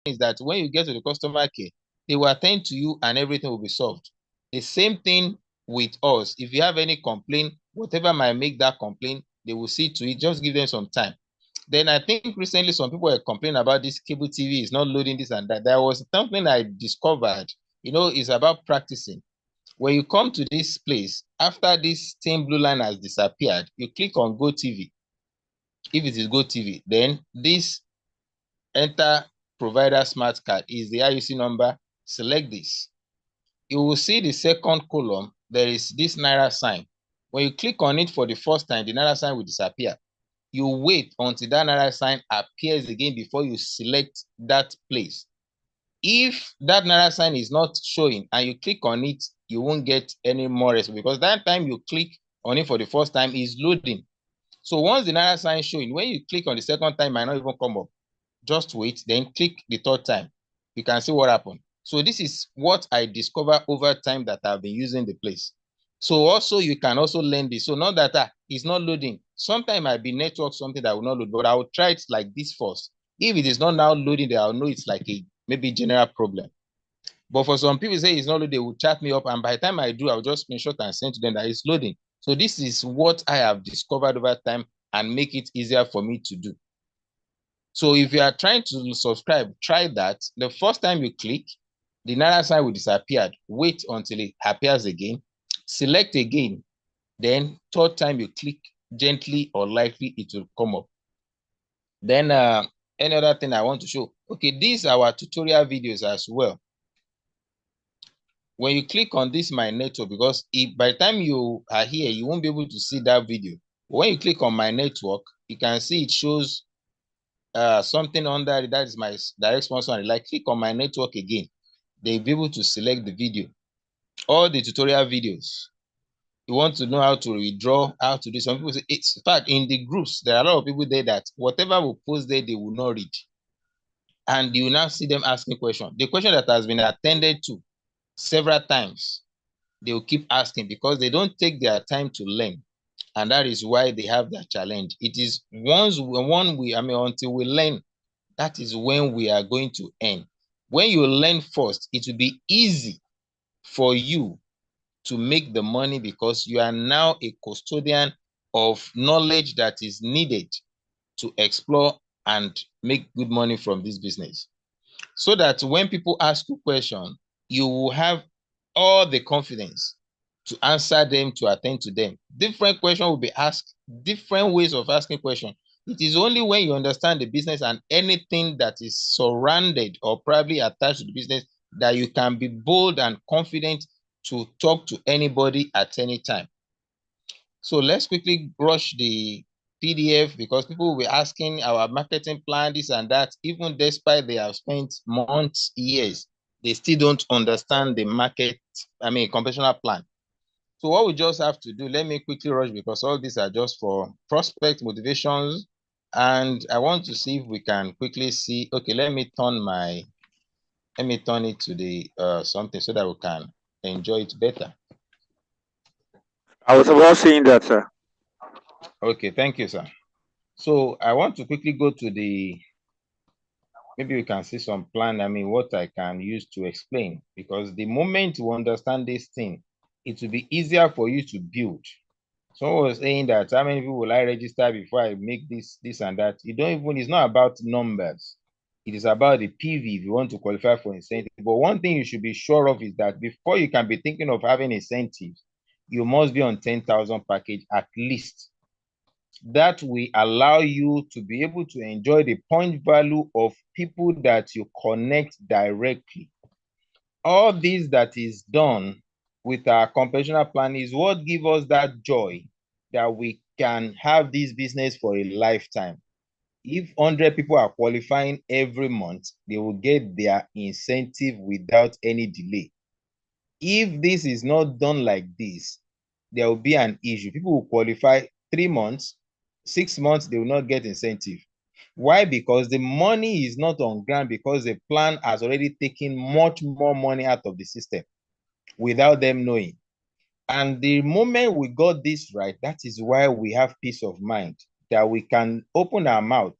is that when you get to the customer care, they will attend to you and everything will be solved. The same thing with us. If you have any complaint, whatever might make that complaint, they will see to it. Just give them some time. Then I think recently some people were complaining about this cable TV is not loading this and that. There was something I discovered, it's about practicing. When you come to this place, after this thin blue line has disappeared, you click on Go TV. If it is Go TV, then this enter provider smart card is the IUC number. Select this. You will see the second column. There is this Naira sign. When you click on it for the first time, the Naira sign will disappear. You wait until that Naira sign appears again before you select that place. If that Naira sign is not showing and you click on it, you won't get any more response because that time you click on it for the first time is loading. So once the Naira sign is showing, when you click on the second time, it might not even come up. Just wait, then click the third time. You can see what happened. So this is what I discovered over time that I've been using the place. So also you can also learn this. So not that it's not loading. Sometimes it might be network, something that will not load, but I will try it like this first. If it is not now loading, then I'll know it's like a maybe general problem. But for some people say it's not loading, they will chat me up, and by the time I do, I'll just screenshot and send to them that it's loading. So this is what I have discovered over time and make it easier for me to do. So if you are trying to subscribe, try that. The first time you click, the Naira sign will disappear. Wait until it appears again. Select again. Then third time you click, gently or lightly, it will come up. Then any other thing I want to show. Okay, these are our tutorial videos as well. When you click on this My Network, because if by the time you are here, you won't be able to see that video. But when you click on My Network, you can see it shows something under it. That is my direct sponsor. And like click on My Network again, they'll be able to select the video. All the tutorial videos. You want to know how to withdraw, how to do. Some people say it's in fact in the groups, there are a lot of people there that whatever we post there, they will not read. And you will now see them asking questions. The question that has been attended to several times, they will keep asking because they don't take their time to learn. And that is why they have that challenge. It is until we learn, that is when we are going to earn. When you learn first, it will be easy for you to make the money because you are now a custodian of knowledge that is needed to explore and make good money from this business. So that when people ask you questions, you will have all the confidence to answer them, to attend to them. Different questions will be asked, different ways of asking questions. It is only when you understand the business and anything that is surrounded or probably attached to the business that you can be bold and confident to talk to anybody at any time. So let's quickly rush the PDF because people will be asking our marketing plan, this and that, even despite they have spent months, years, they still don't understand the conventional plan. So what we just have to do, let me quickly rush because all these are just for prospect motivations. And I want to see if we can quickly see, okay, let me turn it to the something so that we can enjoy it better. I was about saying that, sir. Okay, thank you, sir. So I want to quickly go to maybe we can see some plan, what I can use to explain, because the moment you understand this thing, it will be easier for you to build. Someone was saying that how many people will I register before I make this and that? It's not about numbers. It is about the PV if you want to qualify for incentive. But one thing you should be sure of is that before you can be thinking of having incentives, you must be on 10,000 package at least. That will allow you to be able to enjoy the point value of people that you connect directly. All this that is done with our conventional plan is what gives us that joy that we can have this business for a lifetime. If 100 people are qualifying every month, they will get their incentive without any delay. If this is not done like this, there will be an issue. People will qualify 3 months, 6 months, they will not get incentive. Why? Because the money is not on ground, because the plan has already taken much more money out of the system without them knowing. And the moment we got this right, that is why we have peace of mind that we can open our mouth,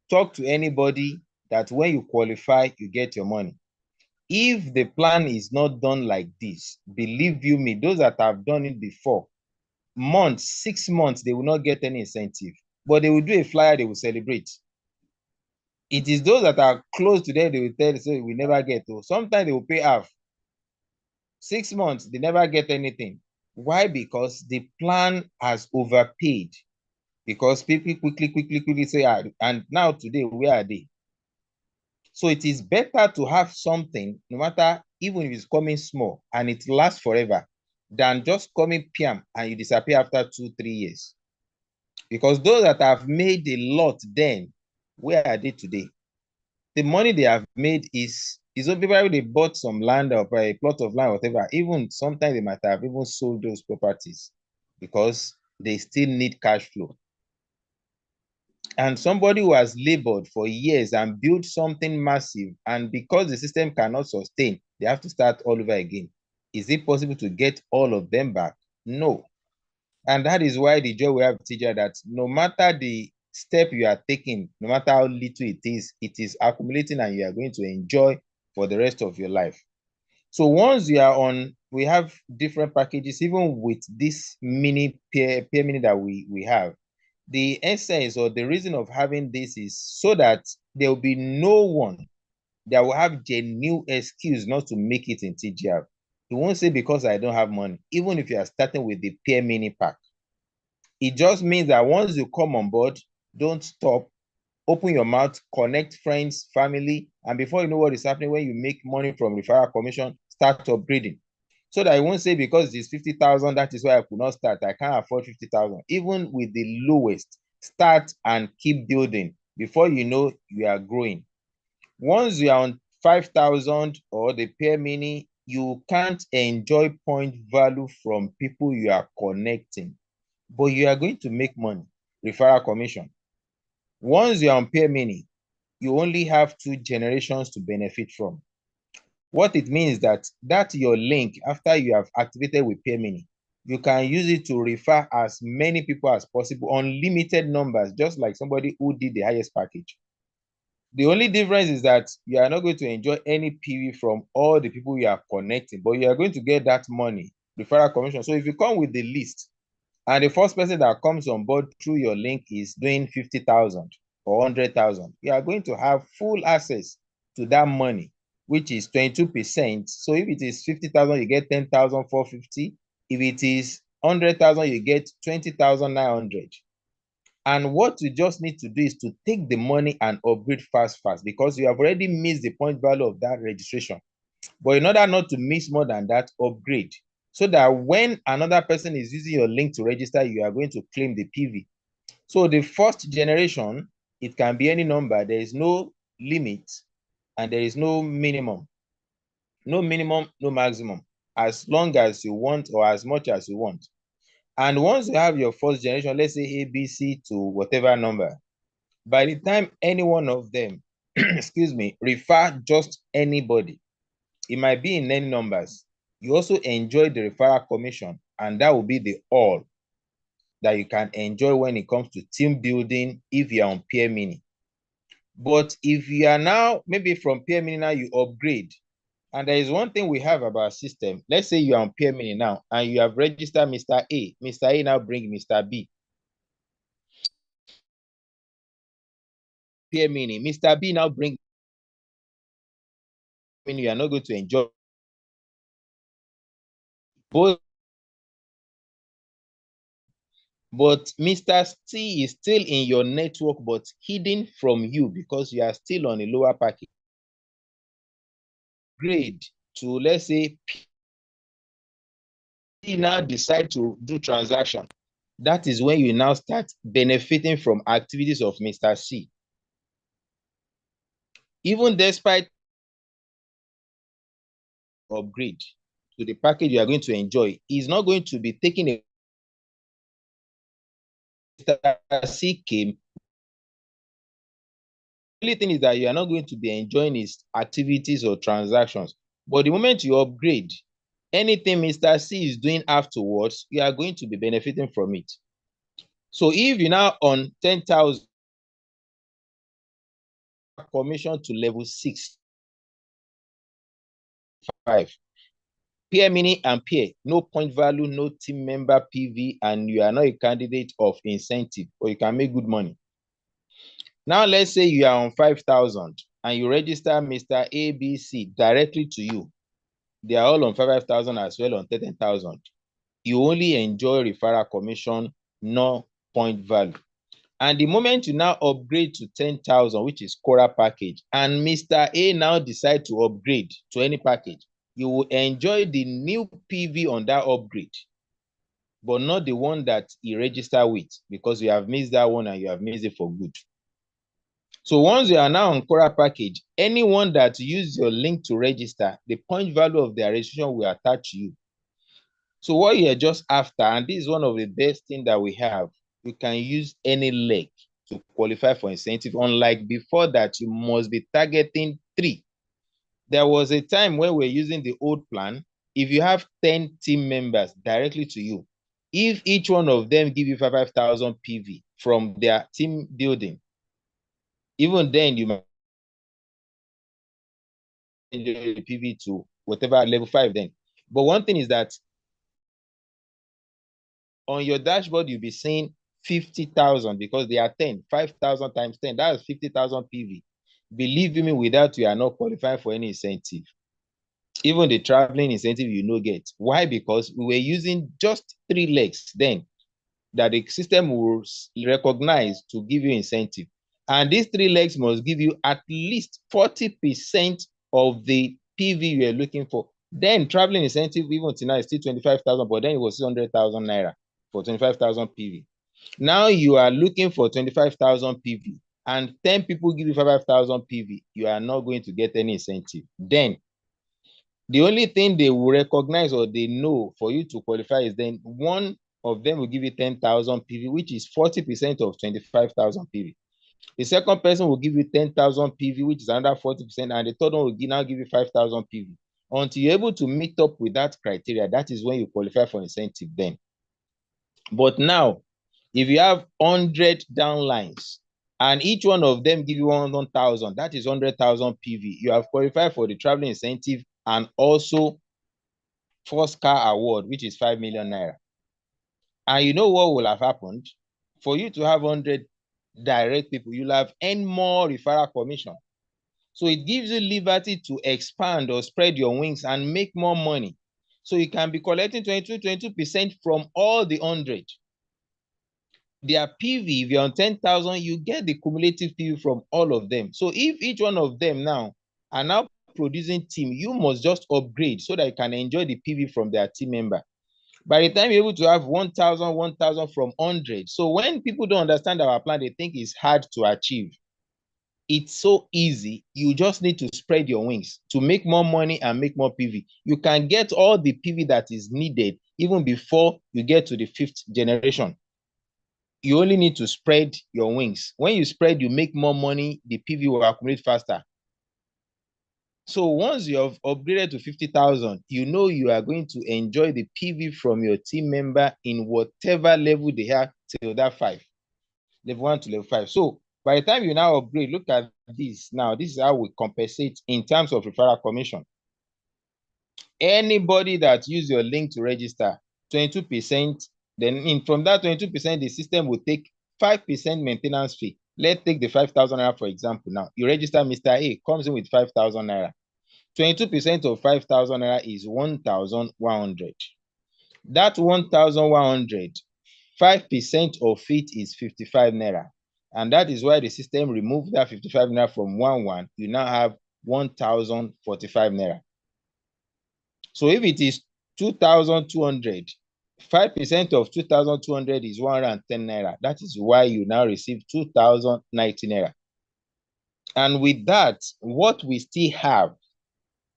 talk to anybody that when you qualify, you get your money. If the plan is not done like this, believe you me, those that have done it before, months, 6 months, they will not get any incentive, but they will do a flyer, they will celebrate. It is those that are close to them, they will tell, so we never get to. Sometimes they will pay half. 6 months, they never get anything. Why? Because the plan has overpaid. Because people quickly say, and now today, where are they? So it is better to have something, no matter, even if it's coming small and it lasts forever, than just coming PM and you disappear after 2-3 years. Because those that have made a lot then, where are they today? The money they have made is only probably they bought some land or a plot of land, whatever. Even sometimes they might have even sold those properties because they still need cash flow. And somebody who has labored for years and built something massive, and because the system cannot sustain, they have to start all over again. Is it possible to get all of them back? No. And that is why the joy we have, teacher, that no matter the step you are taking, no matter how little it is accumulating and you are going to enjoy for the rest of your life. So once you are on, we have different packages, even with this mini peer mini that we have. The essence or the reason of having this is so that there will be no one that will have genuine excuse not to make it in TGR. You won't say because I don't have money, even if you are starting with the peer mini pack. It just means that once you come on board, don't stop, open your mouth, connect friends, family, and before you know what is happening, when you make money from referral commission, start upgrading. So that I won't say because it's 50,000, that is why I could not start. I can't afford 50,000. Even with the lowest, start and keep building. Before you know, you are growing. Once you are on 5,000 or the peer mini, you can't enjoy point value from people you are connecting, but you are going to make money, referral commission. Once you're on peer mini, you only have 2 generations to benefit from. What it means that your link, after you have activated with peer mini, you can use it to refer as many people as possible, unlimited numbers, just like somebody who did the highest package. The only difference is that you are not going to enjoy any PV from all the people you are connecting, but you are going to get that money, referral commission. So if you come with the list, and the first person that comes on board through your link is doing 50,000 or 100,000, you are going to have full access to that money, which is 22%. So if it is 50,000, you get 10,450. If it is 100,000, you get 20,900. And what you just need to do is to take the money and upgrade fast, because you have already missed the point value of that registration. But in order not to miss more than that, upgrade, so that when another person is using your link to register, you are going to claim the PV. So the first generation, it can be any number. There is no limit and there is no minimum. No minimum, no maximum. As long as you want or as much as you want. And once you have your first generation, let's say ABC to whatever number, by the time any one of them, excuse me, refer just anybody, it might be in any numbers, you also enjoy the referral commission, and that will be the all that you can enjoy when it comes to team building if you're on peer mini. But if you are now, maybe from peer mini now you upgrade, and there is one thing we have about our system. Let's say you are on peer mini now and you have registered Mr. A. Mr. A now bring Mr. B. Peer mini. Mr. B now bring, you are not going to enjoy both. But Mr. C is still in your network, but hidden from you because you are still on a lower package. Grade to, let's say, P now decide to do transaction. That is when you now start benefiting from activities of Mr. C. Even despite upgrade to the package you are going to enjoy, is not going to be taking a Mr. C came. The only thing is that you are not going to be enjoying his activities or transactions. But the moment you upgrade, anything Mr. C is doing afterwards, you are going to be benefiting from it. So if you're now on 10,000, commission to level 6, 5. Peer mini and peer, no point value, no team member PV, and you are not a candidate of incentive, or you can make good money. Now, let's say you are on 5,000 and you register Mr. ABC directly to you. They are all on 5,000 as well on 13,000. You only enjoy referral commission, no point value. And the moment you now upgrade to 10,000, which is Quora package, and Mr. A now decide to upgrade to any package, you will enjoy the new PV on that upgrade, but not the one that he registered with, because you have missed that one and you have missed it for good. So once you are now on Quora package, anyone that use your link to register, the point value of their registration will attach to you. So what you are just after, and this is one of the best things that we have, you can use any leg to qualify for incentive. Unlike before that, you must be targeting 3. There was a time when we're using the old plan. If you have 10 team members directly to you, if each one of them give you 5,000 PV from their team building, even then you might enjoy the PV to whatever level 5 then. But one thing is that on your dashboard, you'll be seeing 50,000 because they are 10. 5,000 times 10, that's 50,000 PV. Believe me, without you are not qualified for any incentive. Even the traveling incentive you no get. Why? Because we were using just 3 legs then that the system will recognize to give you incentive. And these 3 legs must give you at least 40% of the PV you are looking for. Then traveling incentive, even tonight, is still 25,000, but then it was 600,000 naira for 25,000 PV. Now you are looking for 25,000 PV and 10 people give you 5,000 PV. You are not going to get any incentive. Then the only thing they will recognize or they know for you to qualify is then one of them will give you 10,000 PV, which is 40% of 25,000 PV. The second person will give you 10,000 PV, which is another 40%, and the third one will now give you 5,000 PV. Until you're able to meet up with that criteria, that is when you qualify for incentive then. But now, if you have 100 downlines and each one of them give you 1,000, that is 100,000 PV. You have qualified for the traveling incentive and also first car award, which is 5 million naira. And you know what will have happened? For you to have 100 direct people, you'll have earned more referral commission. So it gives you liberty to expand or spread your wings and make more money. So you can be collecting 22% from all the 100. Their PV, if you're on 10,000, you get the cumulative PV from all of them. So if each one of them now are now producing team, you must just upgrade so that you can enjoy the PV from their team member. By the time you're able to have 1,000 from 100. So when people don't understand our plan, they think it's hard to achieve. It's so easy. You just need to spread your wings to make more money and make more PV. You can get all the PV that is needed even before you get to the 5th generation. You only need to spread your wings. When you spread, you make more money, the PV will accumulate faster. So once you have upgraded to 50,000, you know you are going to enjoy the PV from your team member in whatever level they have till that 5, level 1 to level 5. So by the time you now upgrade, look at this. Now, this is how we compensate in terms of referral commission. Anybody that use your link to register, 22%, then from that 22%, the system will take 5% maintenance fee. Let's take the 5,000 naira, for example. Now, you register Mr. A, comes in with 5,000 naira. 22% of 5,000 naira is 1,100. That 1,100, 5% of it is 55 naira. And that is why the system removed that 55 naira from 1,1. You now have 1,045 naira. So if it is 2,200, 5% of 2,200 is 110 naira. That is why you now receive 2,090 naira. And with that, what we still have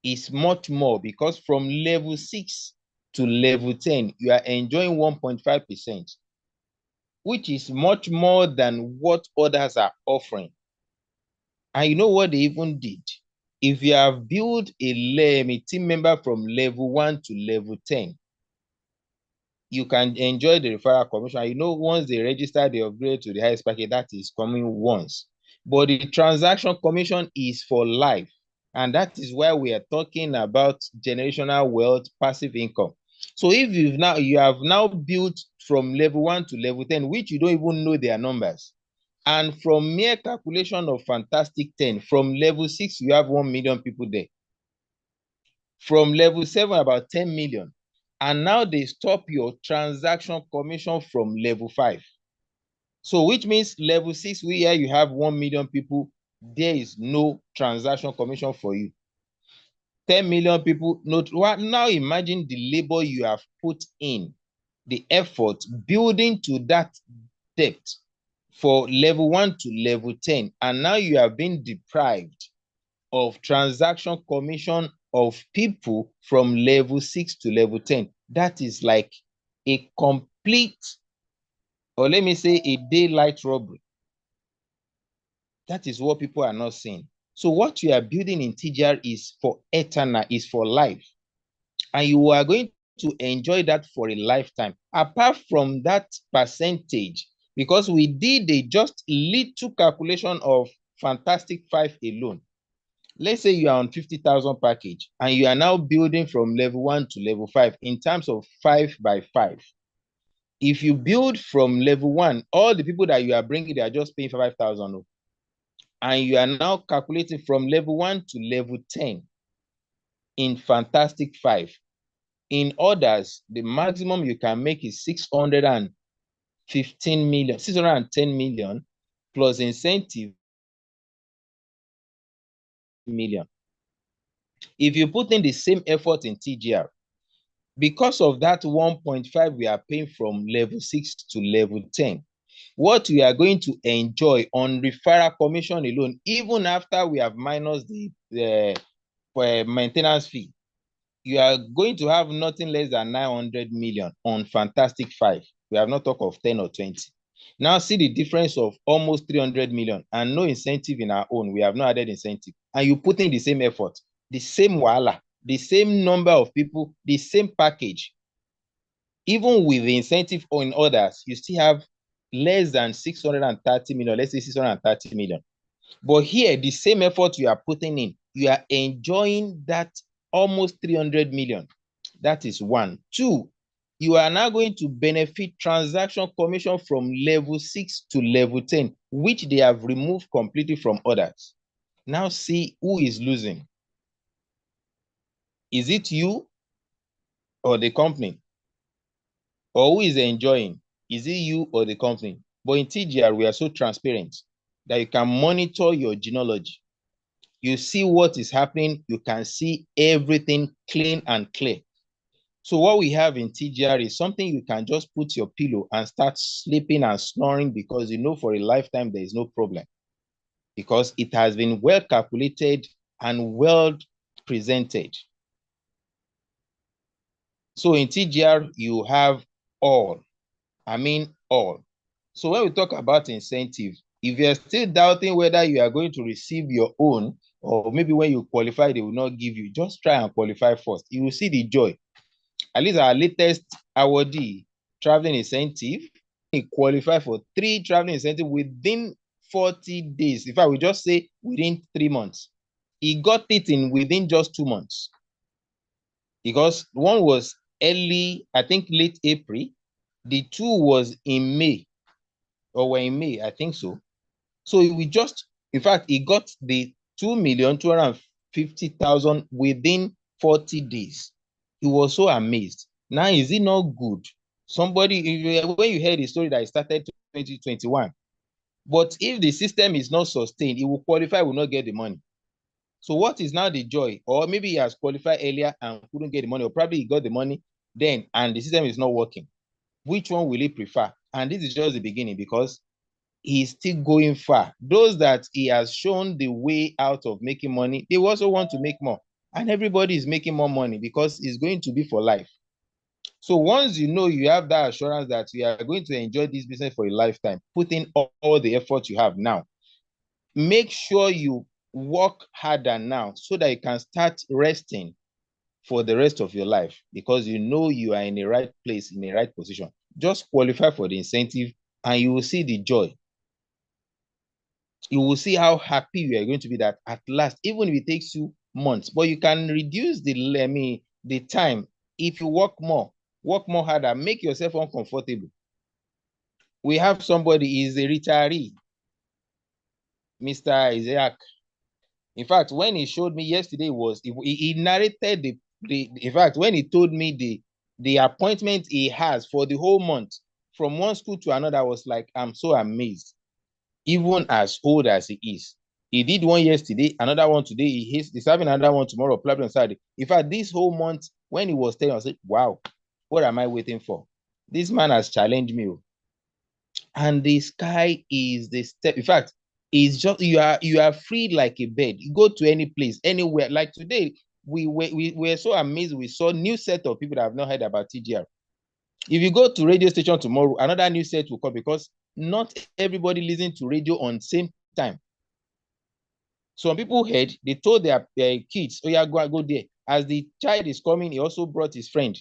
is much more, because from level 6 to level 10, you are enjoying 1.5%, which is much more than what others are offering. And you know what they even did? If you have built a team member from level 1 to level 10, you can enjoy the referral commission. You know, once they register, they upgrade to the highest package, that is coming once. but the transaction commission is for life. And that is why we are talking about generational wealth, passive income. So if you have now built from level 1 to level 10, which you don't even know their numbers, and from mere calculation of Fantastic 10, from level 6, you have 1 million people there. From level 7, about 10 million. And now they stop your transaction commission from level 5. So which means level 6, where you have 1 million people, there is no transaction commission for you. 10 million people, not now imagine the labor you have put in, the effort building to that depth for level 1 to level 10, and now you have been deprived of transaction commission of people from level 6 to level 10. That is like a complete, or let me say, a daylight robbery. That is what people are not seeing. So what you are building in TGR is for eternal, is for life. And you are going to enjoy that for a lifetime. Apart from that percentage, because we did a just little calculation of Fantastic 5 alone. Let's say you are on 50,000 package and you are now building from level 1 to level 5 in terms of 5 by 5. If you build from level 1, all the people that you are bringing, they are just paying 5,000. And you are now calculating from level 1 to level 10 in Fantastic 5. In others, the maximum you can make is 610 million plus incentive million. If you put in the same effort in TGR, because of that 1.5 we are paying from level 6 to level 10, what we are going to enjoy on referral commission alone, even after we have minus the maintenance fee, you are going to have nothing less than 900 million on Fantastic 5. We have not talked of 10 or 20. Now see the difference of almost 300 million and no incentive in our own. We have no added incentive. And you put in the same effort, the same wala, the same number of people, the same package. Even with the incentive on others, you still have less than 630 million, let's say 630 million. But here, the same effort you are putting in, you are enjoying that almost 300 million. That is one. Two, you are now going to benefit transaction commission from level 6 to level 10, which they have removed completely from others. Now see who is losing. Is it you or the company? Or who is enjoying? Is it you or the company? But in TGR, we are so transparent that you can monitor your genealogy. You see what is happening. You can see everything clean and clear. So what we have in TGR is something you can just put your pillow and start sleeping and snoring, because you know for a lifetime there is no problem, because it has been well calculated and well presented. So in TGR, you have all. I mean all. So when we talk about incentive, if you're still doubting whether you are going to receive your own, or maybe when you qualify, they will not give you, just try and qualify first. You will see the joy. At least our latest awardee, traveling incentive, he qualified for 3 traveling incentives within 40 days. In fact, we just say within 3 months. He got it in within just 2 months. Because one was early, I think late April. The 2 was in May, or were in May, I think so. So we just, in fact, he got the 2,250,000 within 40 days. He was so amazed. Now, is it not good? Somebody, when you heard the story that started 2021, but if the system is not sustained, he will qualify, will not get the money. So what is now the joy? Or maybe he has qualified earlier and couldn't get the money, or probably he got the money then and the system is not working. Which one will he prefer? And this is just the beginning, because he's still going far. Those that he has shown the way out of making money, they also want to make more. And everybody is making more money because it's going to be for life. So once you know you have that assurance that you are going to enjoy this business for a lifetime, put in all the effort you have now. Make sure you work harder now so that you can start resting for the rest of your life, because you know you are in the right place, in the right position. Just qualify for the incentive and you will see the joy. you will see how happy you are going to be that at last, even if it takes you months, but you can reduce the time if you work more harder, make yourself uncomfortable. We have somebody, is a retiree, Mr. Isaac. In fact, when he showed me yesterday, he narrated in fact, when he told me the appointment he has for the whole month from one school to another, I was like, I'm so amazed. Even as old as he is, he did one yesterday, another one today. He's having another one tomorrow, probably on Saturday. In fact, this whole month, when he was telling, I said, wow, what am I waiting for? This man has challenged me. And the sky is the step. In fact, it's just you are free like a bird. You go to any place, anywhere. Like today, we were so amazed. We saw new set of people that have not heard about TGR. If you go to radio station tomorrow, another new set will come because not everybody listen to radio on the same time. Some people heard, they told their kids, oh yeah, go there. As the child is coming, he also brought his friend.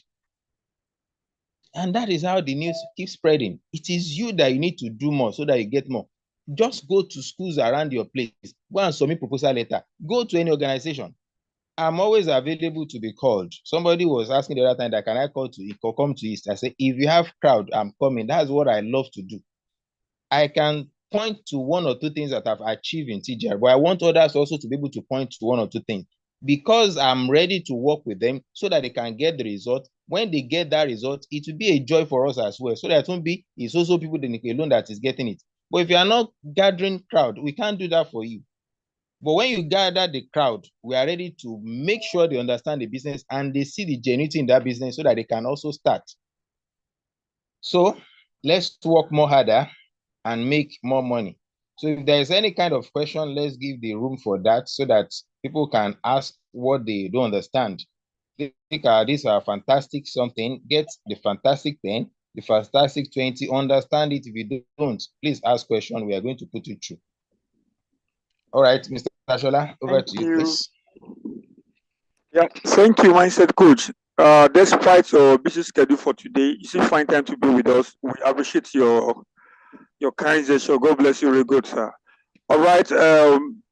And that is how the news keeps spreading. It is you that you need to do more so that you get more. Just go to schools around your place. Go and submit proposal letter. Go to any organization. I'm always available to be called. Somebody was asking the other time that can I come to East? I said, if you have crowd, I'm coming. That's what I love to do. I can point to one or two things that I've achieved in TGR, but I want others also to be able to point to one or two things because I'm ready to work with them so that they can get the result. When they get that result, it will be a joy for us as well. So that it won't be, it's also people alone that is getting it. But if you are not gathering crowd, we can't do that for you. But when you gather the crowd, we are ready to make sure they understand the business and they see the genuinity in that business so that they can also start. So let's work more harder and make more money. So if there's any kind of question, let's give the room for that so that people can ask what they don't understand. These are fantastic something. Get the fantastic 10, the fantastic 20, understand it. If you don't, please ask question. We are going to put it through. All right, Mr. Shola, over to you, please. Yeah, thank you, Mindset Coach. Despite your busy schedule for today, you still find time to be with us. We appreciate your kind gesture. God bless you, very good, sir. All right.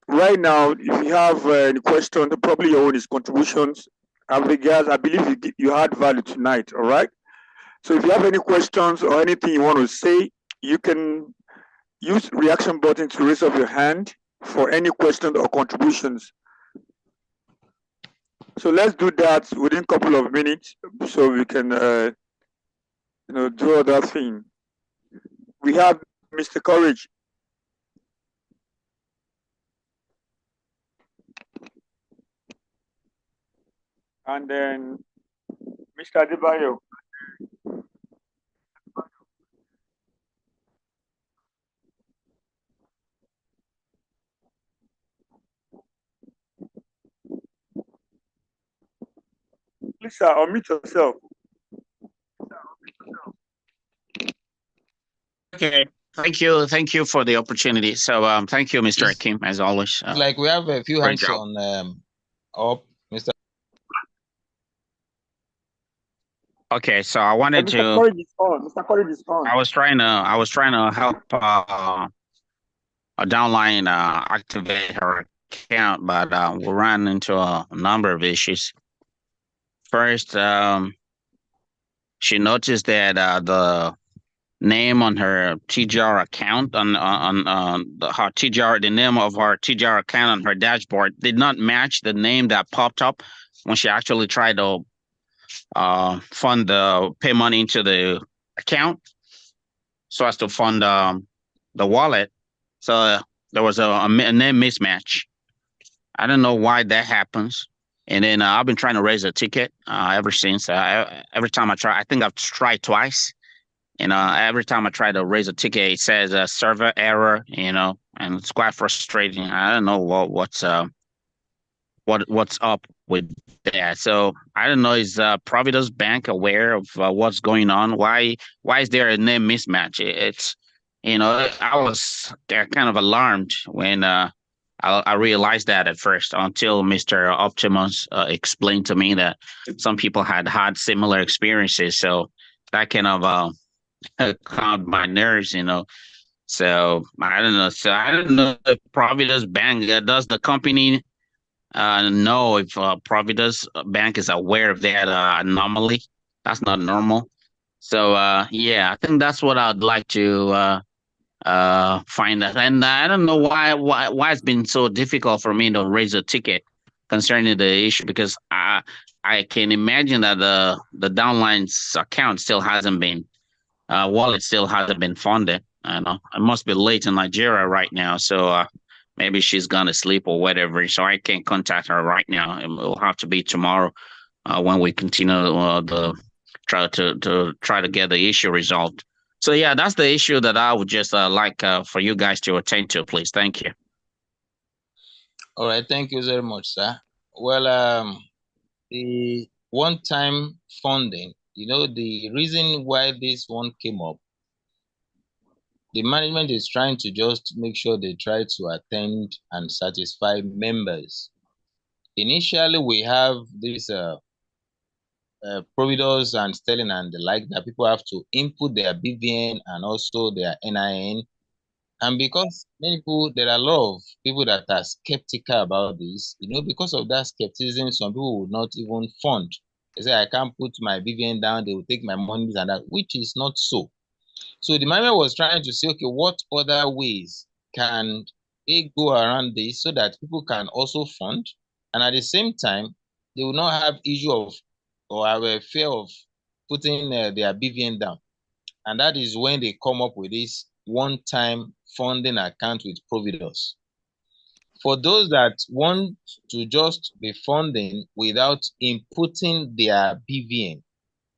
Right now, if you have any question, probably your own is contributions. Regards, I believe you had value tonight. All right. So if you have any questions or anything you want to say, you can use reaction button to raise up your hand for any questions or contributions. So let's do that within a couple of minutes so we can do other thing. We have Mr. Courage. And then Mr. Adebayo. Please, sir, unmute yourself. Okay. Thank you for the opportunity. So thank you, Mr. Akim, as always. Like we have a few hands on up, Mr. Okay, so I wanted to. Mr. Courage is on. Mr. Courage is on. I was trying to help a downline activate her account, but we ran into a number of issues. First, she noticed that the name on her TGR account her TGR, the name of her TGR account on her dashboard did not match the name that popped up when she actually tried to pay money into the account so as to fund the wallet. So there was a name mismatch. I don't know why that happens. And then I've been trying to raise a ticket ever since. Every time I try, I think I've tried twice. Every time I try to raise a ticket, it says server error, and it's quite frustrating. I don't know what's up with that. So I don't know, is Providence Bank aware of what's going on? Why is there a name mismatch? It's I was kind of alarmed when I realized that at first until Mr. Optimus explained to me that some people had similar experiences. So that kind of calmed my nerves, So I don't know. So I don't know if Providus Bank does the company know if Providus Bank is aware of that anomaly. That's not normal. So yeah, I think that's what I'd like to find out. And I don't know why it's been so difficult for me to raise a ticket concerning the issue, because I can imagine that the downline's account still hasn't been wallet still hasn't been funded. I know it must be late in Nigeria right now, so maybe she's gone to sleep or whatever. So I can't contact her right now. It will have to be tomorrow when we continue the try to get the issue resolved. So yeah, that's the issue that I would just like for you guys to attend to, please. Thank you. All right, thank you very much, sir. Well, the one-time funding, the reason why this one came up, the management is trying to just make sure they try to attend and satisfy members. Initially, we have this Providus and Sterling and the like that people have to input their BVN and also their NIN. And because many people, there are a lot of people that are skeptical about this, because of that skepticism, some people will not even fund. They say, I can't put my BVN down, they will take my money and that, which is not so. So the management was trying to say, okay, what other ways can they go around this so that people can also fund? And at the same time, they will not have issue of or have a fear of putting their BVN down. And that is when they come up with this one-time funding account with Providus. For those that want to just be funding without inputting their BVN,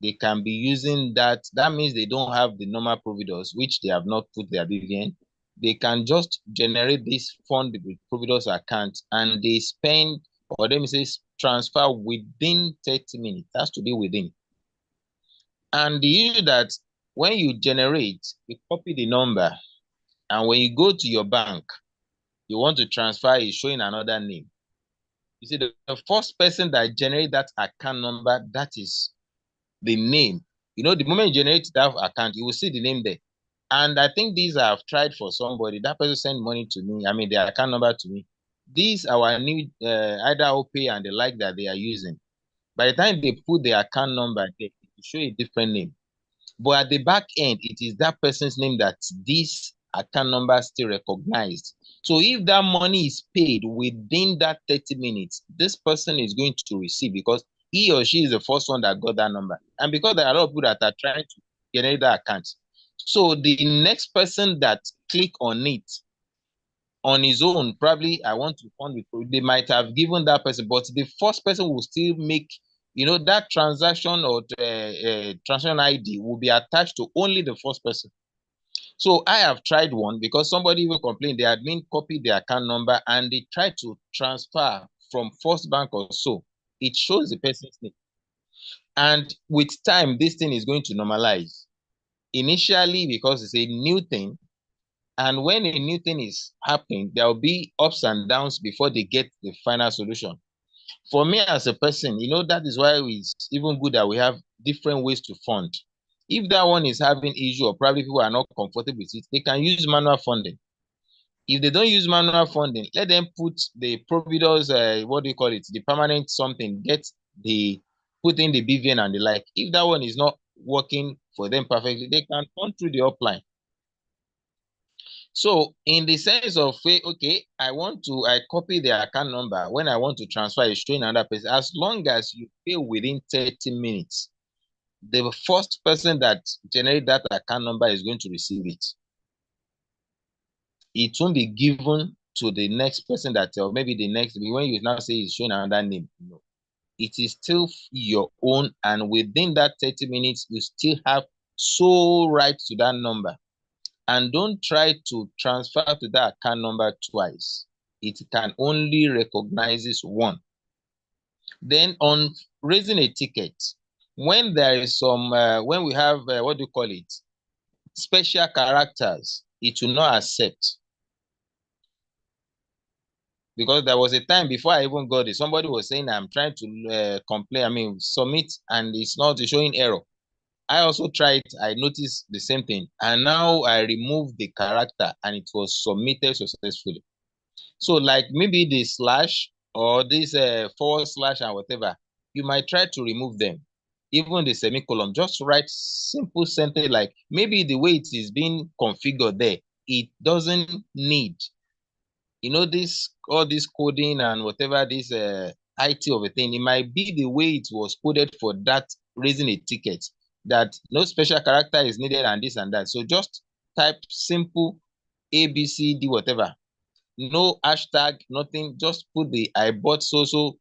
they can be using that. That means they don't have the normal Providus, which they have not put their BVN. They can just generate this fund with Providus account and they spend, or let me say, transfer within 30 minutes. It has to be within. And the issue that when you generate, you copy the number, and when you go to your bank, you want to transfer, is showing another name. You see, the first person that generate that account number, that is the name. The moment you generate that account, you will see the name there. And I think these I've tried for somebody. That person sent money to me. I mean, their account number to me. These are our new either OPay and the like that they are using. By the time they put the account number, they show a different name. But at the back end, it is that person's name that this account number still recognized. So if that money is paid within that 30 minutes, this person is going to receive because he or she is the first one that got that number. And because there are a lot of people that are trying to generate that account. So the next person that click on it on his own, probably I want to fund with, they might have given that person, but the first person will still make, that transaction or transaction ID will be attached to only the first person. So I have tried one because somebody even complained the admin copied the account number and they tried to transfer from First Bank or so. It shows the person's name. And with time, this thing is going to normalize. Initially, because it's a new thing, and when a new thing is happening, there will be ups and downs before they get the final solution. For me as a person, that is why it's even good that we have different ways to fund. If that one is having issue or probably people are not comfortable with it, they can use manual funding. If they don't use manual funding, let them put the Providus, what do you call it, the permanent something, put in the BVN and the like. If that one is not working for them perfectly, they can fund through the upline. So in the sense of, okay, I copy the account number. When I want to transfer, it's showing another person. As long as you pay within 30 minutes, the first person that generates that account number is going to receive it. It won't be given to the next person or maybe the next, when you now say it's showing another name. No. It is still your own, and within that 30 minutes, you still have sole right to that number. And don't try to transfer to that account number twice. It can only recognize one. Then on raising a ticket, when there is some, when we have, what do you call it? Special characters, it will not accept. Because there was a time before I even got it, somebody was saying, I'm trying to complain, submit, and it's not showing error. I also tried, I noticed the same thing. And now I removed the character and it was submitted successfully. So like maybe the slash or this forward slash and whatever, you might try to remove them. Even the semicolon, just write simple sentence like maybe the way it is being configured there, it doesn't need, you know, this all this coding and whatever this IT of a thing. It might be the way it was coded for that raising a ticket, that no special character is needed and this and that. So just type simple A, B, C, D, whatever. No hashtag, nothing. Just put the I bought so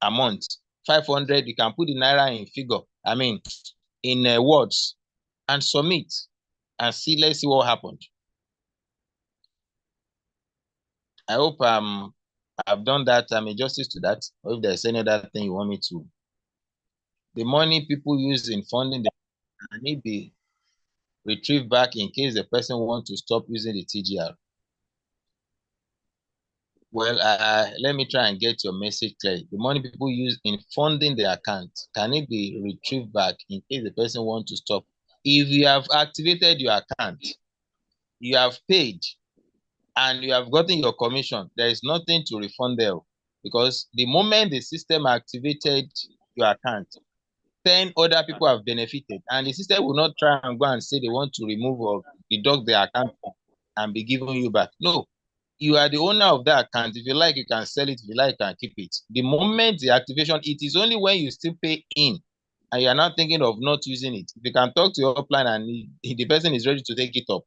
amount, 500. You can put the naira in figure. I mean, in words, and submit, and see. Let's see what happened. I hope I've done that. I'm a justice to that. Or if there's any other thing you want me to. The money people use in funding the need be retrieved back in case the person wants to stop using the TGR. Well, let me try and get your message clear. The money people use in funding the account, can it be retrieved back in case the person wants to stop? If you have activated your account, you have paid, and you have gotten your commission, there is nothing to refund there, because the moment the system activated your account, 10 other people have benefited, and the system will not try and go and say they want to remove or deduct their account and be giving you back. No, you are the owner of that account. If you like, you can sell it. If you like, you can keep it. The moment the activation, it is only when you still pay in and you are not thinking of not using it. If you can talk to your upline and the person is ready to take it up,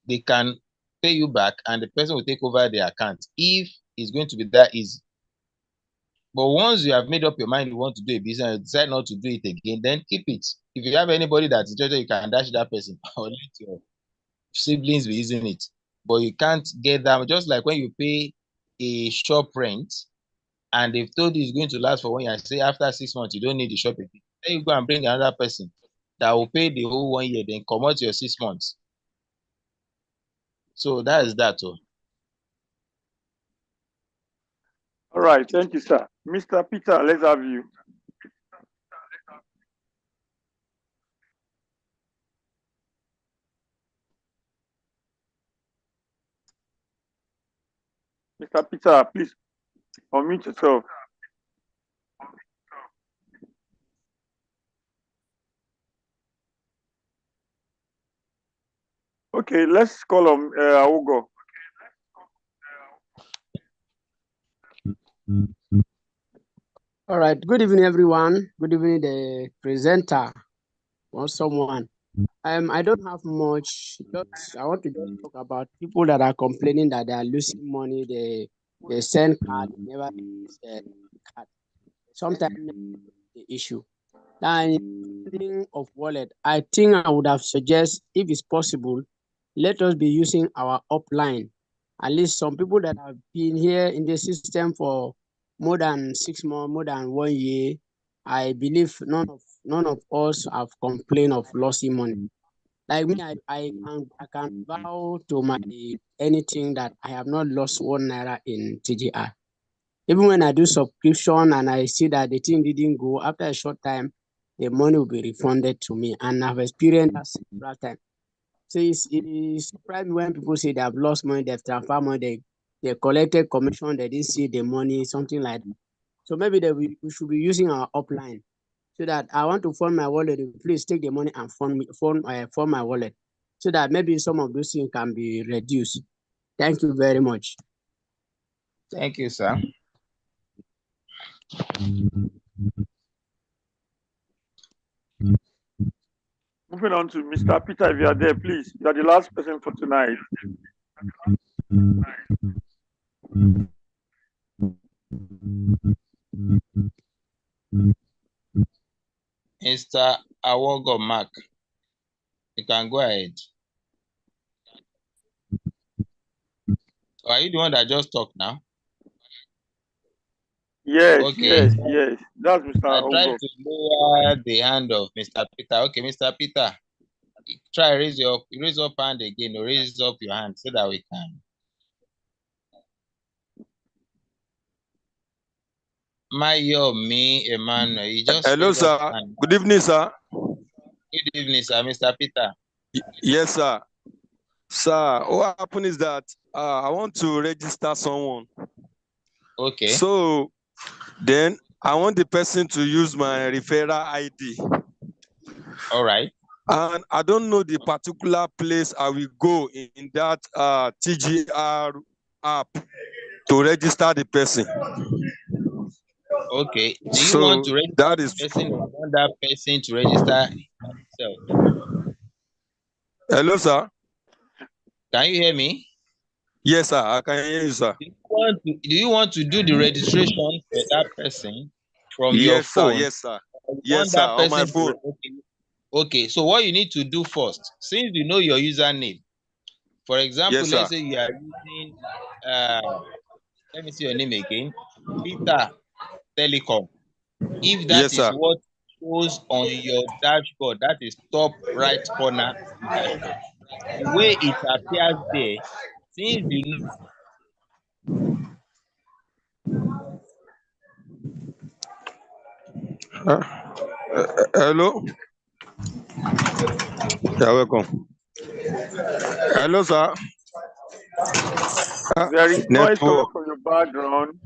they can pay you back and the person will take over the account if it's going to be that easy. But once you have made up your mind you want to do a business and decide not to do it again, then keep it. If you have anybody that's interested, you can dash that person or let your siblings be using it. But you can't get them. Just like when you pay a shop rent and they've told you it's going to last for 1 year, say after 6 months you don't need the shop again. Then you go and bring another person that will pay the whole 1 year, then come out your 6 months. So that is that. Oh. All right, thank you, sir. Mr. Peter, let's have you. Mr. Peter, please unmute yourself. Okay, let's call him Awogo. All right. Good evening, everyone. Good evening, the presenter or someone. I don't have much. Just I want to just talk about people that are complaining that they are losing money. They send card, never use the card. Sometimes the issue. Now, in thinking of wallet, I think I would have suggested, if it's possible, let us be using our upline. At least some people that have been here in the system for more than 6 months, more than 1 year, I believe none of us have complained of losing money. Like me, I can vow to my anything that I have not lost 1 naira in TGR. Even when I do subscription and I see that the thing didn't go, after a short time, the money will be refunded to me. And I've experienced that several times. So it surprised me when people say they have lost money, they've transferred money, they collected commission, they didn't see the money, something like that. So maybe we should be using our upline, so that I want to fund my wallet, please take the money and fund my wallet, so that maybe some of those things can be reduced. Thank you very much. Thank you, sir. Moving on to Mr. Peter, if you are there, please. You are the last person for tonight. Mr. Awogo Mark, you can go ahead. Are you the one that just talked now? Yes, okay. yes. That's Mr. I Awogo. tried to lower the hand of Mr. Peter. Okay, Mr. Peter, try raise up hand again, or raise up your hand so that we can. Mayomi Emmanuel, you just hello, sir. Good evening, sir. Good evening, sir. Mr. Peter. Yes, sir. Sir, what happened is that I want to register someone. Okay. So then I want the person to use my referral ID. All right. And I don't know the particular place I will go in that TGR app to register the person. Okay. Do you So want to register that the is person or you want that person to register himself? hello, sir. Can you hear me? Yes, sir. I can hear you, sir. Do you want to do the registration for that person from your Yes, sir. phone? Yes, sir. Or you Yes, want sir. that On my person phone. Okay. So what you need to do first, since you know your username, for example, Yes, let's sir. say you are using let me see your name again, Peter Telecom. If that Yes, is sir. what shows on your dashboard, that is top right corner of the dashboard. The way it appears there, since you know Hello. You're welcome. Hello, sir. There is noise coming Network. from your background.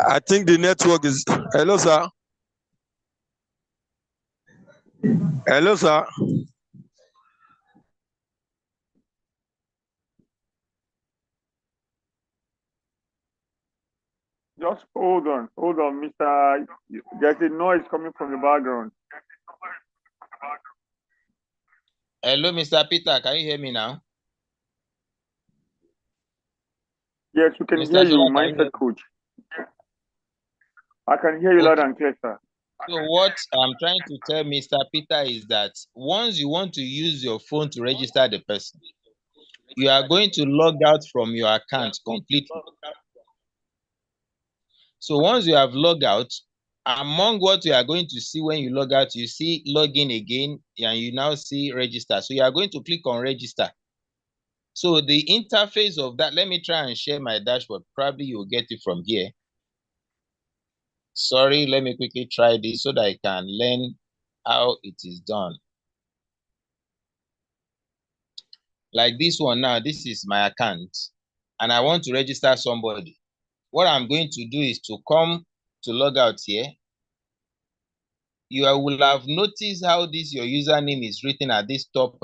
I think the network is. Hello, sir. Hello, sir. Just hold on, Mr. There's a noise coming from the background. hello, Mr. Peter, can you hear me now? Yes, we can Mr. hear you, Shola, can you hear mindset coach. I can hear you loud Okay. and clear, sir. So what I'm trying to tell Mr. Peter is that once you want to use your phone to register the person, you are going to log out from your account completely. So once you have logged out, among what you are going to see when you log out, you see login again, and you now see register. So you are going to click on register. So the interface of that, let me try and share my dashboard. Probably you'll get it from here. Sorry, let me quickly try this so that I can learn how it is done. Like this one now, this is my account, and I want to register somebody. What I'm going to do is to come to log out here. You will have noticed how this your username is written at this top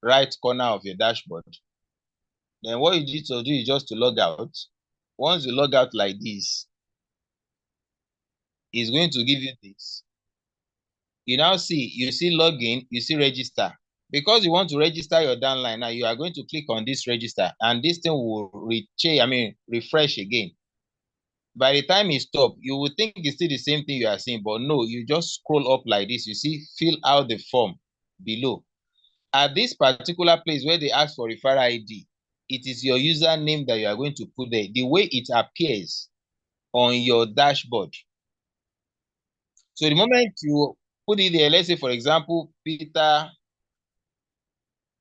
right corner of your dashboard. Then what you need to do is just to log out. Once you log out like this, it's going to give you this. You now see, you see login, you see register. Because you want to register your downline now, you are going to click on this register, and this thing will refresh again. By the time it stops, you will think it's still the same thing you are seeing, but no, you just scroll up like this. You see, fill out the form below. At this particular place where they ask for referral ID, it is your username that you are going to put there, the way it appears on your dashboard. So the moment you put it there, let's say, for example, Peter,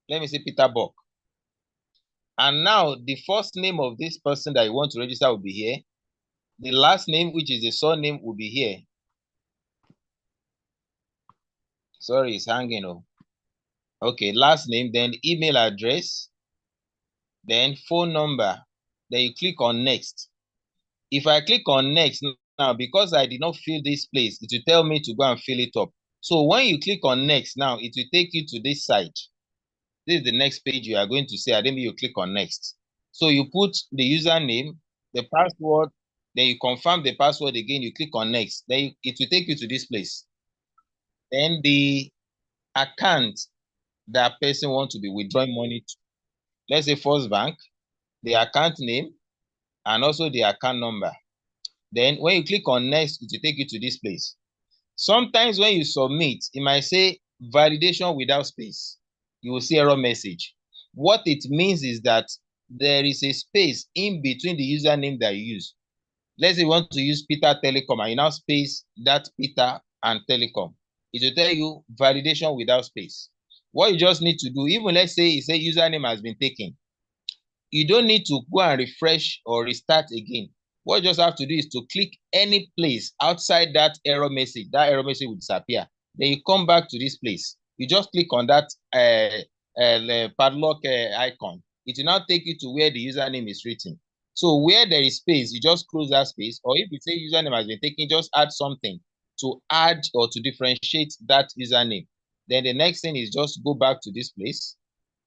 let me say Peter Buck. And now the first name of this person that you want to register will be here. The last name, which is the surname, will be here. Sorry, it's hanging on. Okay, last name, then email address, then phone number. Then you click on next. If I click on next now, because I did not fill this place, it will tell me to go and fill it up. So when you click on next now, it will take you to this site. This is the next page you are going to see. I then you click on next. So you put the username, the password, then you confirm the password again, you click on next. Then it will take you to this place. Then the account that person wants to be withdrawing money to. Let's say First Bank, the account name, and also the account number. Then when you click on next, it will take you to this place. Sometimes when you submit, it might say validation without space. You will see error message. What it means is that there is a space in between the username that you use. Let's say you want to use Peter Telecom and you now space that Peter and Telecom. It will tell you validation without space. What you just need to do, even let's say it says username has been taken, you don't need to go and refresh or restart again. What you just have to do is to click any place outside that error message. That error message will disappear. Then you come back to this place. you just click on that padlock icon. It will now take you to where the username is written. So where there is space, you just close that space. Or if you say username has been taken, just add something to add or to differentiate that username. Then the next thing is just go back to this place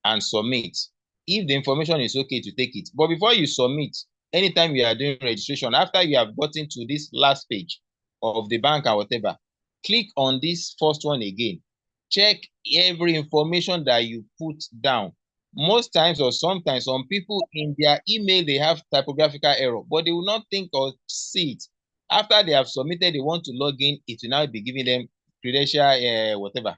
and submit. If the information is okay to take it. But before you submit, anytime you are doing registration, after you have gotten to this last page of the bank or whatever, click on this first one again. Check every information that you put down. Most times or sometimes, some people in their email, they have typographical error, but they will not think or see it. After they have submitted, they want to log in, it will now be giving them credential, whatever.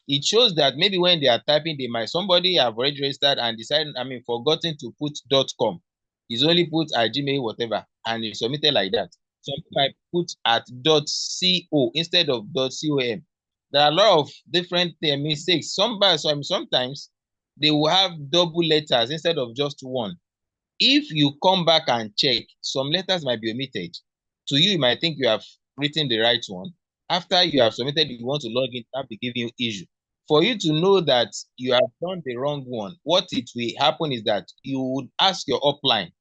It shows that maybe when they are typing, somebody have already registered and decided, forgotten to put .com. He's only put at Gmail, whatever, and he submitted like that. Some people might put at .co instead of .com. There are a lot of different mistakes. Sometimes they will have double letters instead of just one. If you come back and check, some letters might be omitted. To you, you might think you have written the right one. After you have submitted, you want to log in, that will be giving you issue. For you to know that you have done the wrong one, what it will happen is that you would ask your upline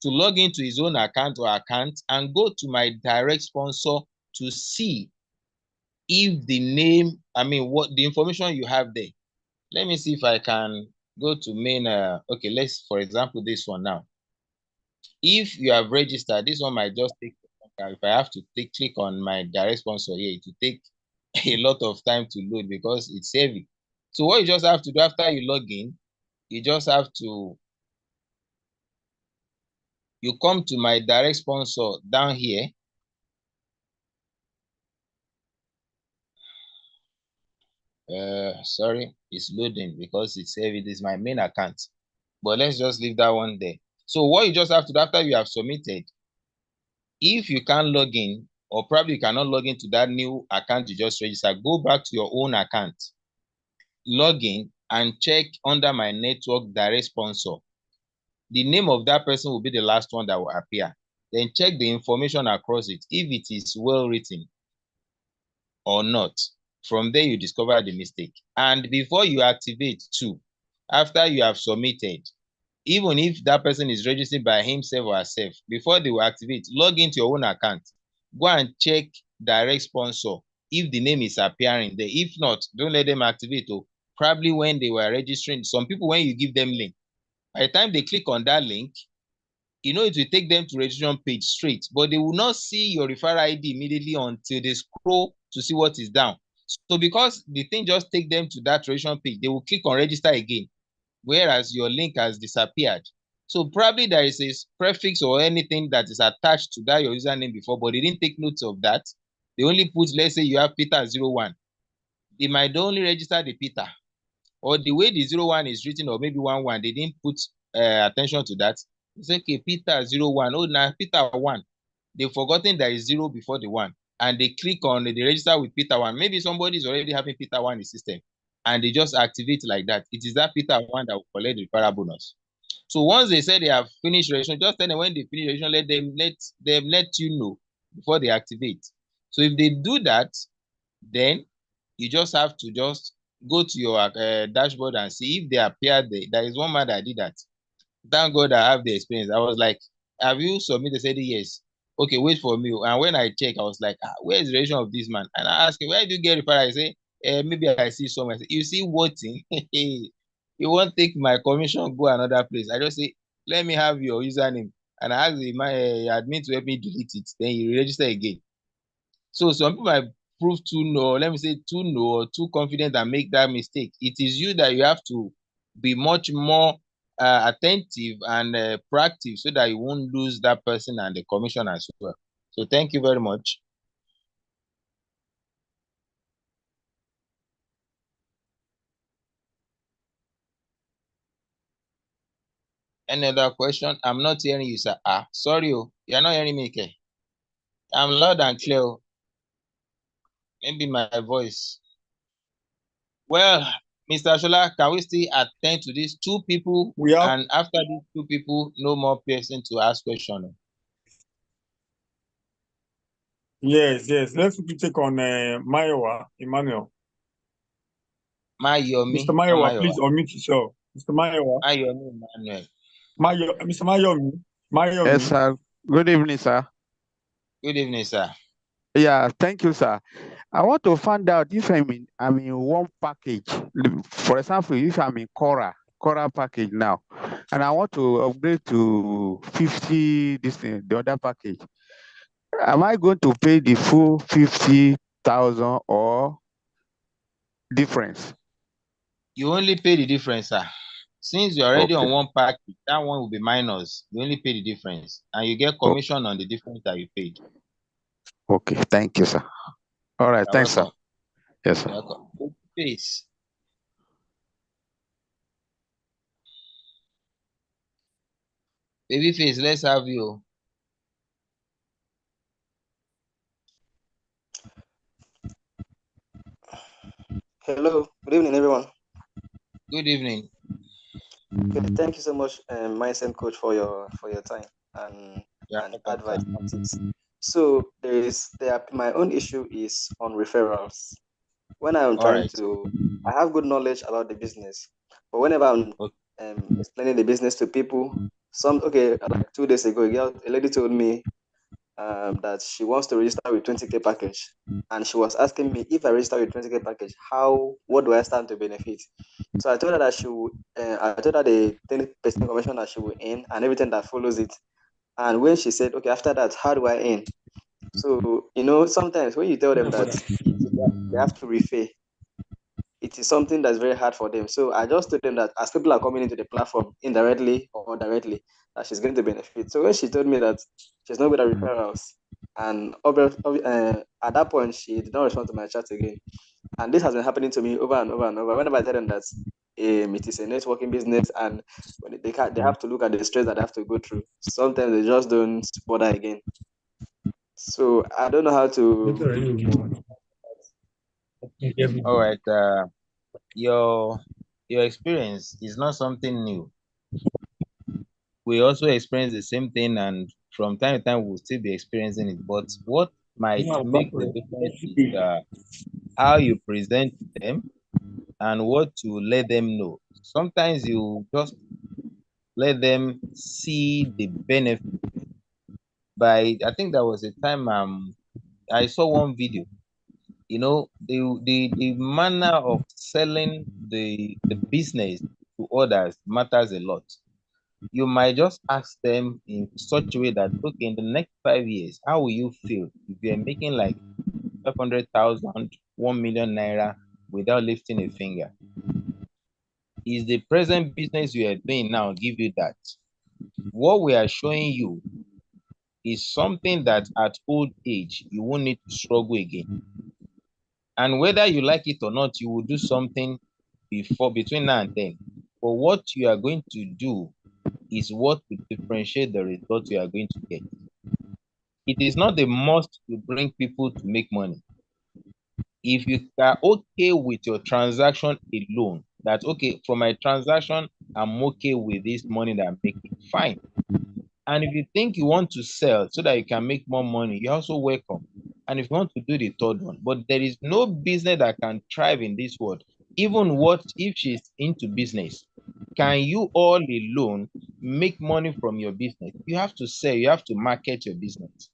to log into his own account or account and go to my direct sponsor to see if the name, what the information you have there. Let me see if I can go to main. Okay, let's, for example, this one now. If you have registered, this one might just take, if I have to click on my direct sponsor here, it will take a lot of time to load because it's heavy. So what you just have to do after you log in, you just have to, you come to my direct sponsor down here. Sorry, it's loading because it's heavy. This is my main account, but let's just leave that one there. So what you just have to do after you have submitted, if you can't log in, or probably you cannot log into that new account you just registered, go back to your own account, log in and check under my network direct sponsor. The name of that person will be the last one that will appear. Then check the information across it, if it is well written or not. From there, you discover the mistake. And before you activate too, after you have submitted, even if that person is registered by himself or herself, before they will activate, log into your own account. Go and check direct sponsor if the name is appearing there. If not, don't let them activate. Probably when they were registering, some people, when you give them link, by the time they click on that link, it will take them to registration page straight, but they will not see your referral ID immediately until they scroll to see what is down. So because the thing just take them to that registration page, they will click on register again, whereas your link has disappeared. So probably there is a prefix or anything that is attached to that your username before, but they didn't take note of that. They only put, let's say you have Peter01. They might only register the Peter, or the way the 01 is written, or maybe 11, they didn't put attention to that. It's okay, Peter01. Oh, now Peter1. They've forgotten there is 0 before the 1. And they click on the register with Peter1. Maybe somebody is already having Peter1 in the system, and they just activate like that. It is that Peter1 that will collect the referral bonus. So once they say they have finished registration, just tell them when they finish registration, let you know before they activate. So if they do that, then you just have to just go to your dashboard and see if they appear there. There is one man that did that. Thank God I have the experience. I was like, have you submitted? They said yes. Okay, wait for me. And when I check, I was like, where is the relation of this man? And I asked him, where do you get referral? I say, maybe I see someone. I say, you see what thing? You won't take my commission, go another place. I just say, let me have your username. And I asked my admin to help me delete it. Then you register again. So some people might prove too low or too confident and make that mistake. It is you that you have to be much more attentive and proactive so that you won't lose that person and the commission as well. So thank you very much. Any other question? I'm not hearing you, sir. Sorry, you're not hearing me, okay? I'm loud and clear. Maybe my voice. Well, Mr. Shola, can we still attend to these two people? And after these two people, no more person to ask questions. Yes. Let's take on Maiwa, Emmanuel. Mayomi Mr. or Mayowa, Mayowa? please unmute yourself. Mr. Mayowa. Mayomi Emmanuel. Mr. Mayomi. Yes, Mayomi. sir. Good evening, sir. Good evening, sir. Yeah, thank you, sir. I want to find out if I'm in one package. For example, if I'm in Cora package now, and I want to upgrade to 50 the other package. Am I going to pay the full 50,000 or difference? You only pay the difference, sir. Since you're already on Okay. one package, that one will be minus. You only pay the difference, and you get commission on the difference that you paid. Okay, thank you, sir. All right, You're thanks, sir. welcome. Yes, sir. You're welcome. Face. Babyface, let's have you. Hello, good evening, everyone. Good evening. Okay, thank you so much, Mindset Coach, for your time and Welcome, advice sir. and tips. So my own issue is on referrals. When I'm trying to, I have good knowledge about the business, but whenever I'm explaining the business to people, like 2 days ago, a lady told me that she wants to register with 20K package, and she was asking me, if I register with 20K package, what do I stand to benefit? So I told her that I told her the 10% commission that she will earn and everything that follows it. And when she said, okay, after that, how do I earn? So, sometimes when you tell them that they have to refer, it is something that's very hard for them. So I just told them that as people are coming into the platform indirectly or directly, that she's going to benefit. So when she told me that she's not good at referrals, and at that point, she did not respond to my chat again. And this has been happening to me over and over and over. Whenever I tell them that it is a networking business and when they have to look at the stress that they have to go through, sometimes they just don't bother again. So I don't know how to. All right. Your experience is not something new. We also experience the same thing, and from time to time we'll still be experiencing it. But what might make the difference is how you present them and what you let them know. Sometimes you just let them see the benefit. I think there was a time I saw one video. The manner of selling the business to others matters a lot. You might just ask them in such a way that, okay, in the next 5 years, how will you feel if you're making like 500,000, 1 million naira without lifting a finger? Is the present business you are doing now give you that? What we are showing you is something that at old age, you won't need to struggle again. And whether you like it or not, you will do something between now and then. But what you are going to do is what will differentiate the result you are going to get. It is not the must to bring people to make money. If you are okay with your transaction alone, that okay, for my transaction, I'm okay with this money that I'm making, fine. And if you think you want to sell so that you can make more money, you're also welcome. And if you want to do the third one, but there is no business that can thrive in this world. Even what if she's into business? Can you all alone make money from your business? You have to sell, you have to market your business.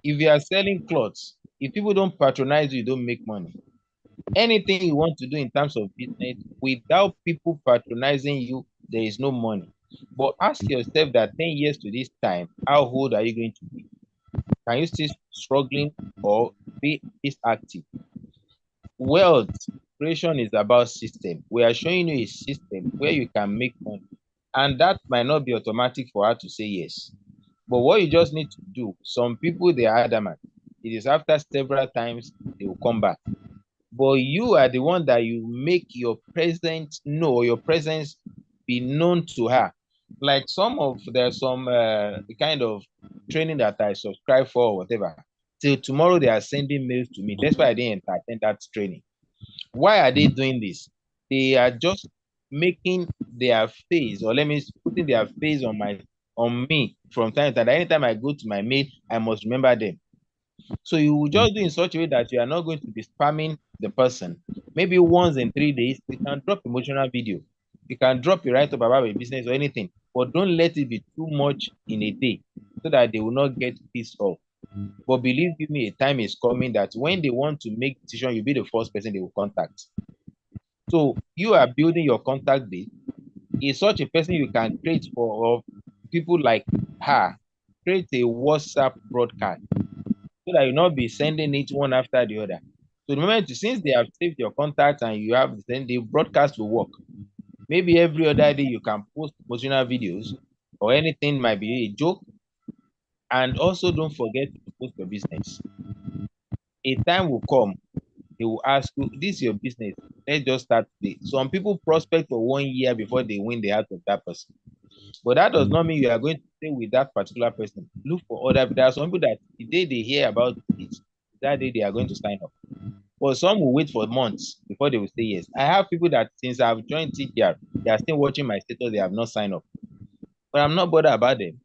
If you are selling clothes, if people don't patronize you, don't make money. Anything you want to do in terms of business, without people patronizing you, there is no money. But ask yourself that 10 years to this time, how old are you going to be? Can you still struggling or be this active? Wealth creation is about system. We are showing you a system where you can make money. And that might not be automatic for her to say yes. But what you just need to do, some people, they are adamant. It is after several times, they will come back. But you are the one that you make your presence know, or your presence be known to her. Like there's some kind of training that I subscribe for or whatever. Till tomorrow they are sending mails to me. That's why I didn't attend that training. Why are they doing this? They are just making their face, or let me putting their face on me from time to time. Anytime I go to my mail, I must remember them. So you will just do in such a way that you are not going to be spamming the person. Maybe once in 3 days, you can drop emotional video. You can drop a write-up about a business or anything, but don't let it be too much in a day so that they will not get pissed off. But believe me, a time is coming that when they want to make decision, you'll be the first person they will contact. So you are building your contact base. Is such a person you can create for people like her. Create a WhatsApp broadcast so that you'll not be sending it one after the other. So the moment, since they have saved your contact and you have, then the broadcast will work. Maybe every other day you can post emotional videos or anything, might be a joke. And also don't forget to post your business. A time will come, they will ask you, this is your business, let's just start today. Some people prospect for 1 year before they win the heart of that person. But that does not mean you are going to stay with that particular person. Look for other. There are some people that the day they hear about it, that day they are going to sign up. But some will wait for months before they will say yes. I have people that since I've joined TGR, they are still watching my status, they have not signed up. But I'm not bothered about them.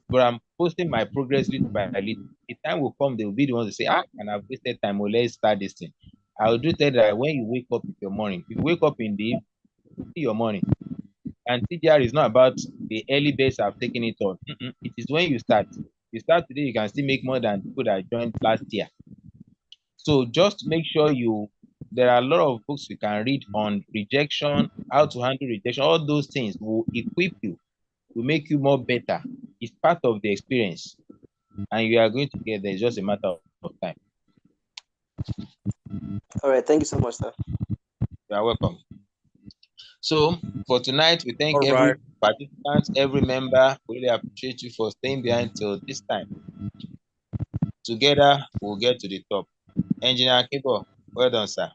But I'm posting my progress little by little. The time will come, they will be the ones to say, and I've wasted time, well, let's start this thing. I will do that when you wake up in your morning. If you wake up in the evening, see your morning. And TGR is not about the early base have taken it on. It is when you start. You start today, you can still make more than people that joined last year. So just make sure there are a lot of books you can read on rejection, how to handle rejection. All those things will equip you, will make you more better. It's part of the experience. And you are going to get there. It's just a matter of time. All right. Thank you so much, sir. You are welcome. So for tonight, we thank every participant, every member. We really appreciate you for staying behind till this time. Together, we'll get to the top. Engineer Kibo, well done, sir.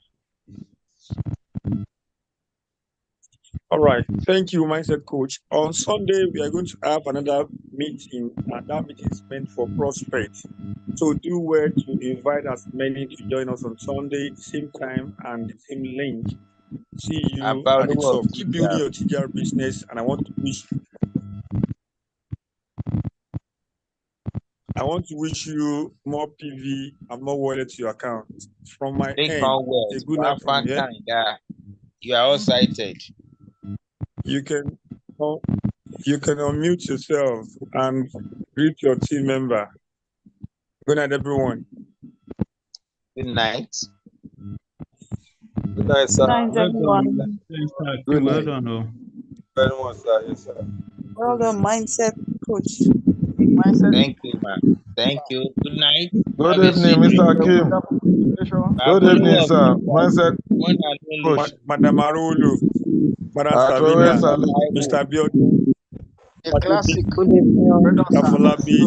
All right. Thank you, Mindset Coach. On Sunday, we are going to have another meeting, and that meeting is meant for prospects. So do well to invite as many to join us on Sunday, same time and the same link. See you at the top. Keep building your TGR business, and I want to wish you more PV and more wallet to your account. From my end, a good night from here. You are all sighted. You can unmute yourself and greet your team member. Good night, everyone. Good night. Good night, sir. Thanks, everyone. Good Well night. done. Very much, sir. Yes, sir. Well done, Mindset Coach. Thank you, man. Thank you. Good night. Good evening, Mr. Kim. Good evening, sir. Mindset Coach. Madam Arulu, Madam Savina, Mr. Biodun, Classic. Mr. Falabi,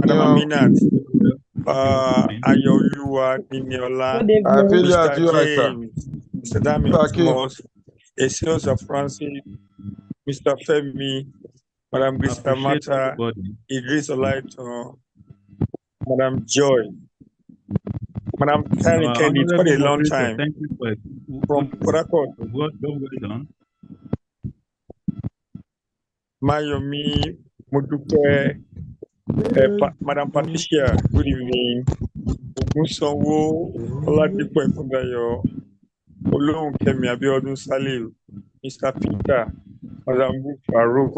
Madam Aminat, Ayoluwa, Niniola, Mr. James, Mr. Damian, Esiosa Francis, Mr. Femi, Madam Grista Mata, Idris Olaito, Madam Joy, Madam Karen Kendi. It's been a long time. Thank you for From Port well done. Mayomi, Mudupe, Madam Patricia, good evening. Ogunsanwo, Oladipo Ekundayo, Olohunkemi Abiodun Salil, Mr. Peter, Madam Farouk,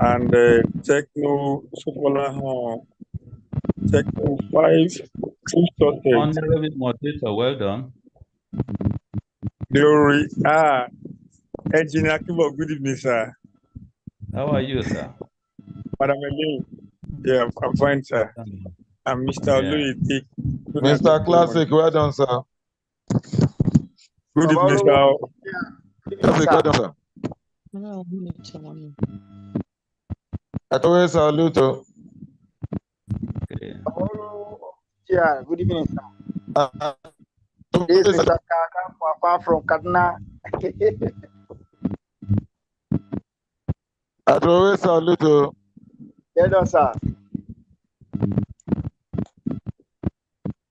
and Techno Sopolahan, Techno 5, True Sausage. Honorable moderator, well done. Glory. Engineer Kibo, good evening, sir. How are you, sir? Madam Elaine. Yeah, I'm fine, sir. And Mr. Louis. Mr. Classic, well done, sir. Good evening, sir. Classic, well done, sir. Atowe saluto. Yeah, good evening, sir. This is Mr. Kaka from Kaduna. Atowe saluto. Hello, sir.